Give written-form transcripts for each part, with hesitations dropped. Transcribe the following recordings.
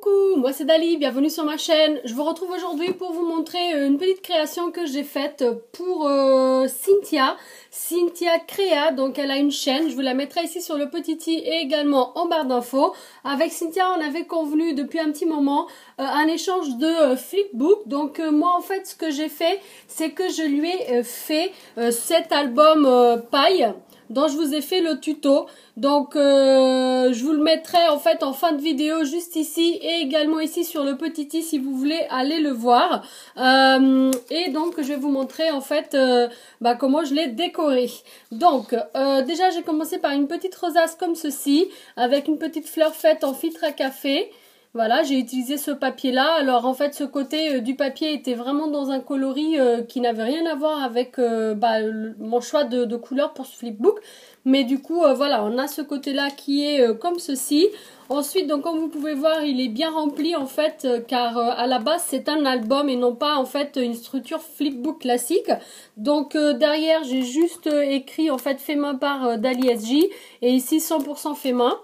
Coucou, moi c'est Dali, bienvenue sur ma chaîne. Je vous retrouve aujourd'hui pour vous montrer une petite création que j'ai faite pour Cynthia. Cynthia Créa, donc elle a une chaîne, je vous la mettrai ici sur le petit i et également en barre d'infos. Avec Cynthia, on avait convenu depuis un petit moment un échange de flipbook. Donc moi en fait ce que j'ai fait, c'est que je lui ai fait cet album paille dont je vous ai fait le tuto. Donc je vous le mettrai en fait en fin de vidéo juste ici et également ici sur le petit i si vous voulez aller le voir. Et donc je vais vous montrer en fait comment je l'ai décoré. Donc déjà j'ai commencé par une petite rosace comme ceci avec une petite fleur faite en filtre à café. Voilà, j'ai utilisé ce papier-là. Alors, en fait, ce côté du papier était vraiment dans un coloris qui n'avait rien à voir avec mon choix de couleur pour ce flipbook. Mais du coup, voilà, on a ce côté-là qui est comme ceci. Ensuite, donc, comme vous pouvez voir, il est bien rempli, en fait, car à la base, c'est un album et non pas, en fait, une structure flipbook classique. Donc, derrière, j'ai juste écrit, en fait, fait main par Dali SJ et ici, 100% fait main.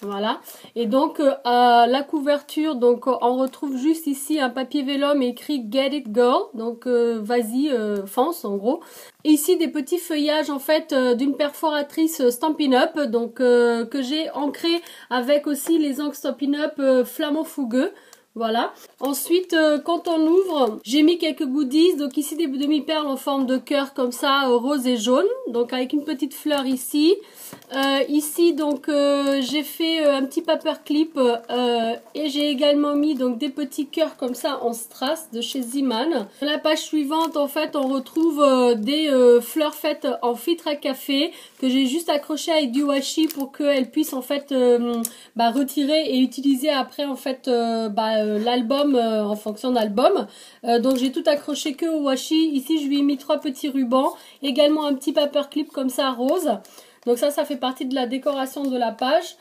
Voilà, et donc à la couverture, donc on retrouve juste ici un papier vélum écrit Get It Girl, donc vas-y, fonce en gros. Et ici des petits feuillages en fait d'une perforatrice Stampin' Up, donc que j'ai ancré avec aussi les encres Stampin' Up flamand fougueux. Voilà. Ensuite, quand on ouvre, j'ai mis quelques goodies. Donc ici des demi-perles en forme de cœur comme ça, rose et jaune. Donc avec une petite fleur ici. Ici donc j'ai fait un petit paperclip et j'ai également mis donc des petits cœurs comme ça en strass de chez Ziman. Dans la page suivante en fait on retrouve des fleurs faites en filtre à café que j'ai juste accroché avec du washi pour qu'elles puissent en fait retirer et utiliser après en fait l'album en fonction d'album. Donc j'ai tout accroché que au washi. Ici je lui ai mis 3 petits rubans, également un petit paperclip comme ça rose. Donc ça fait partie de la décoration de la page.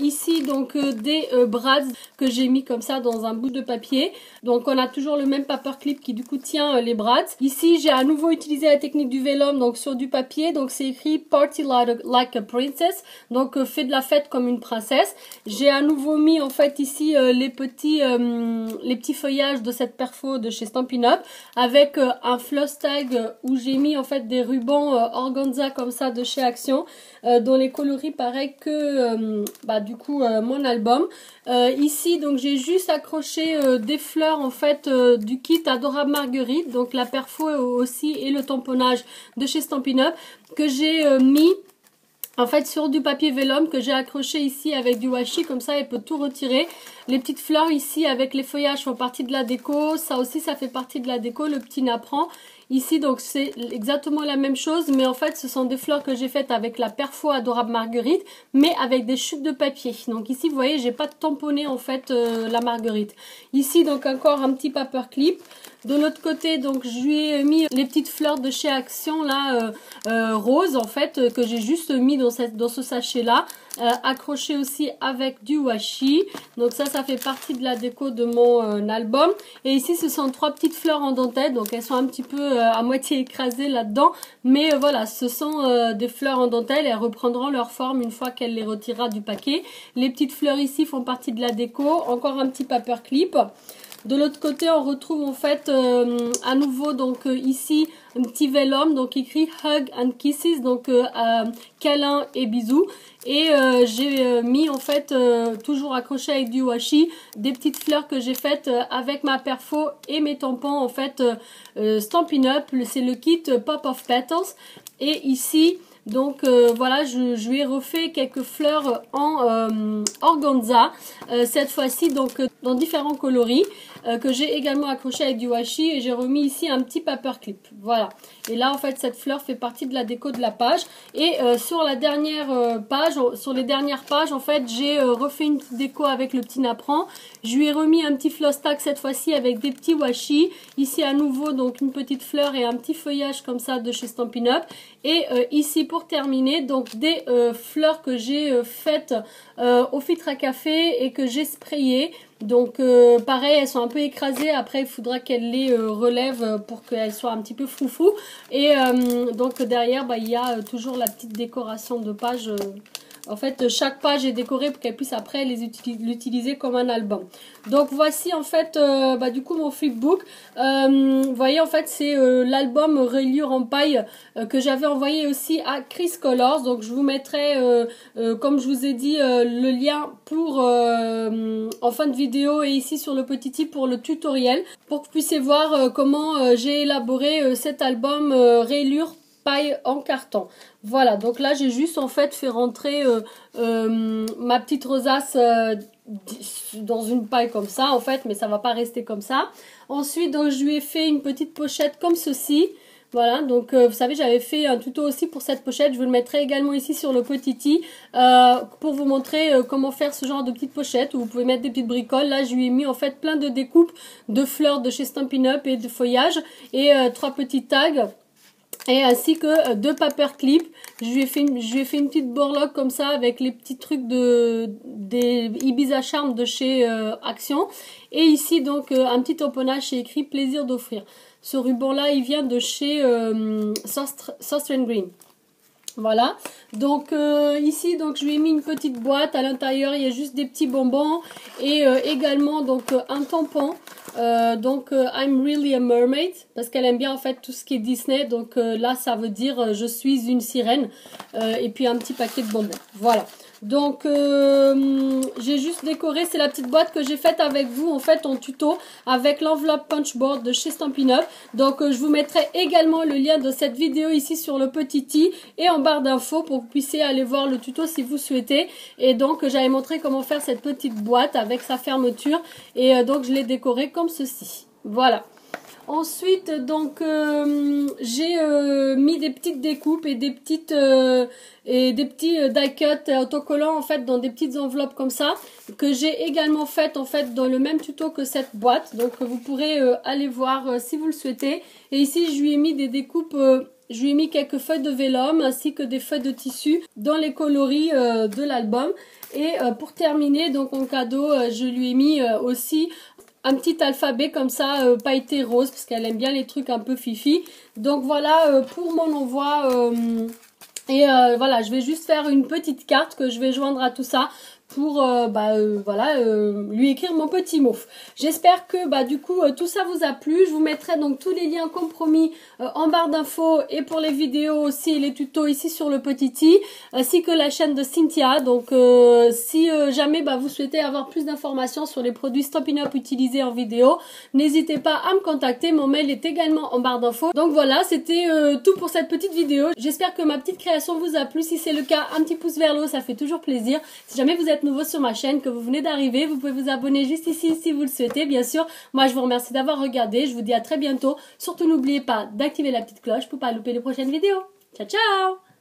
Ici donc des brads que j'ai mis comme ça dans un bout de papier. Donc on a toujours le même paperclip qui du coup tient les brads. Ici j'ai à nouveau utilisé la technique du vélum donc sur du papier. Donc c'est écrit Party like a princess. Donc fais de la fête comme une princesse. J'ai à nouveau mis en fait ici les petits feuillages de cette perfo de chez Stampin' Up avec un floss tag où j'ai mis en fait des rubans organza comme ça de chez Action dont les coloris pareil que du coup mon album. Ici donc j'ai juste accroché des fleurs en fait du kit Adorable Marguerite, donc la perfo aussi et le tamponnage de chez Stampin' Up que j'ai mis en fait sur du papier vélum que j'ai accroché ici avec du washi, comme ça elle peut tout retirer. Les petites fleurs ici avec les feuillages font partie de la déco, ça aussi ça fait partie de la déco, le petit napperan. Ici donc c'est exactement la même chose, mais en fait ce sont des fleurs que j'ai faites avec la perfo Adorable Marguerite, mais avec des chutes de papier. Donc ici vous voyez j'ai pas tamponné en fait la marguerite. Ici donc encore un petit paperclip. De l'autre côté donc je lui ai mis les petites fleurs de chez Action là rose en fait que j'ai juste mis dans ce sachet là. Accroché aussi avec du washi. Donc ça fait partie de la déco de mon album. Et ici ce sont 3 petites fleurs en dentelle, donc elles sont un petit peu à moitié écrasées là-dedans, mais voilà, ce sont des fleurs en dentelle, elles reprendront leur forme une fois qu'elle les retirera du paquet. Les petites fleurs ici font partie de la déco. Encore un petit paperclip. De l'autre côté, on retrouve en fait à nouveau donc ici un petit vélum donc écrit Hug and Kisses, donc câlin et bisous. Et j'ai mis en fait toujours accroché avec du washi des petites fleurs que j'ai faites avec ma perfo et mes tampons en fait Stampin' Up. C'est le kit Pop of Petals. Et ici donc voilà, je lui ai refait quelques fleurs en organza, cette fois-ci donc dans différents coloris que j'ai également accroché avec du washi, et j'ai remis ici un petit paperclip. Voilà, et là en fait cette fleur fait partie de la déco de la page. Et sur la dernière page, sur les dernières pages en fait j'ai refait une petite déco avec le petit napperan. Je lui ai remis un petit floss tag cette fois-ci avec des petits washi. Ici à nouveau donc une petite fleur et un petit feuillage comme ça de chez Stampin' Up. Et ici pour terminer donc des fleurs que j'ai faites au filtre à café et que j'ai sprayées. Donc pareil, elles sont un peu écrasées, après il faudra qu'elle les relève pour qu'elles soient un petit peu foufou. Et donc derrière il y a toujours la petite décoration de page En fait, chaque page est décorée pour qu'elle puisse après l'utiliser comme un album. Donc voici en fait du coup mon flipbook. Vous voyez en fait c'est l'album reliure en paille que j'avais envoyé aussi à Chris Colors. Donc je vous mettrai comme je vous ai dit le lien pour en fin de vidéo et ici sur le petit i pour le tutoriel pour que vous puissiez voir comment j'ai élaboré cet album rayure paille en carton. Voilà, donc là j'ai juste en fait fait rentrer ma petite rosace dans une paille comme ça en fait, mais ça va pas rester comme ça. Ensuite donc je lui ai fait une petite pochette comme ceci. Voilà, donc vous savez j'avais fait un tuto aussi pour cette pochette, je vous le mettrai également ici sur le petit i pour vous montrer comment faire ce genre de petite pochette où vous pouvez mettre des petites bricoles. Là je lui ai mis en fait plein de découpes de fleurs de chez Stampin' Up et de feuillage et 3 petits tags. Et ainsi que 2 paper clips. Je lui ai fait une petite borloque comme ça avec les petits trucs des Ibiza Charm de chez Action. Et ici donc un petit tamponnage chez écrit plaisir d'offrir. Ce ruban là il vient de chez Soft Green. Voilà, donc ici donc je lui ai mis une petite boîte, à l'intérieur il y a juste des petits bonbons et également donc un tampon, I'm really a mermaid parce qu'elle aime bien en fait tout ce qui est Disney, donc là ça veut dire je suis une sirène et puis un petit paquet de bonbons, voilà. Donc j'ai juste décoré, c'est la petite boîte que j'ai faite avec vous en fait en tuto avec l'enveloppe punchboard de chez Stampin' Up. Donc je vous mettrai également le lien de cette vidéo ici sur le petit i et en barre d'infos pour que vous puissiez aller voir le tuto si vous souhaitez. Et donc j'avais montré comment faire cette petite boîte avec sa fermeture et donc je l'ai décorée comme ceci. Voilà. Ensuite, donc, j'ai mis des petites découpes et des petits die cut autocollants en fait dans des petites enveloppes comme ça que j'ai également faites en fait dans le même tuto que cette boîte. Donc, vous pourrez aller voir si vous le souhaitez. Et ici, je lui ai mis des découpes. Je lui ai mis quelques feuilles de vélum ainsi que des feuilles de tissu dans les coloris de l'album. Et pour terminer, donc en cadeau, je lui ai mis aussi un petit alphabet comme ça, pailleté rose, parce qu'elle aime bien les trucs un peu fifi. Donc voilà pour mon envoi. Voilà, je vais juste faire une petite carte que je vais joindre à tout ça pour lui écrire mon petit mot. J'espère que du coup tout ça vous a plu. Je vous mettrai donc tous les liens comme promis en barre d'infos et pour les vidéos aussi et les tutos ici sur le petit i, ainsi que la chaîne de Cynthia. Donc si jamais vous souhaitez avoir plus d'informations sur les produits Stampin' Up utilisés en vidéo, n'hésitez pas à me contacter. Mon mail est également en barre d'infos. Donc voilà, c'était tout pour cette petite vidéo. J'espère que ma petite création vous a plu. Si c'est le cas, un petit pouce vers le haut, ça fait toujours plaisir. Si jamais vous êtes nouveau sur ma chaîne, que vous venez d'arriver, vous pouvez vous abonner juste ici si vous le souhaitez, bien sûr. Moi je vous remercie d'avoir regardé, je vous dis à très bientôt. Surtout n'oubliez pas d'activer la petite cloche pour pas louper les prochaines vidéos. Ciao ciao.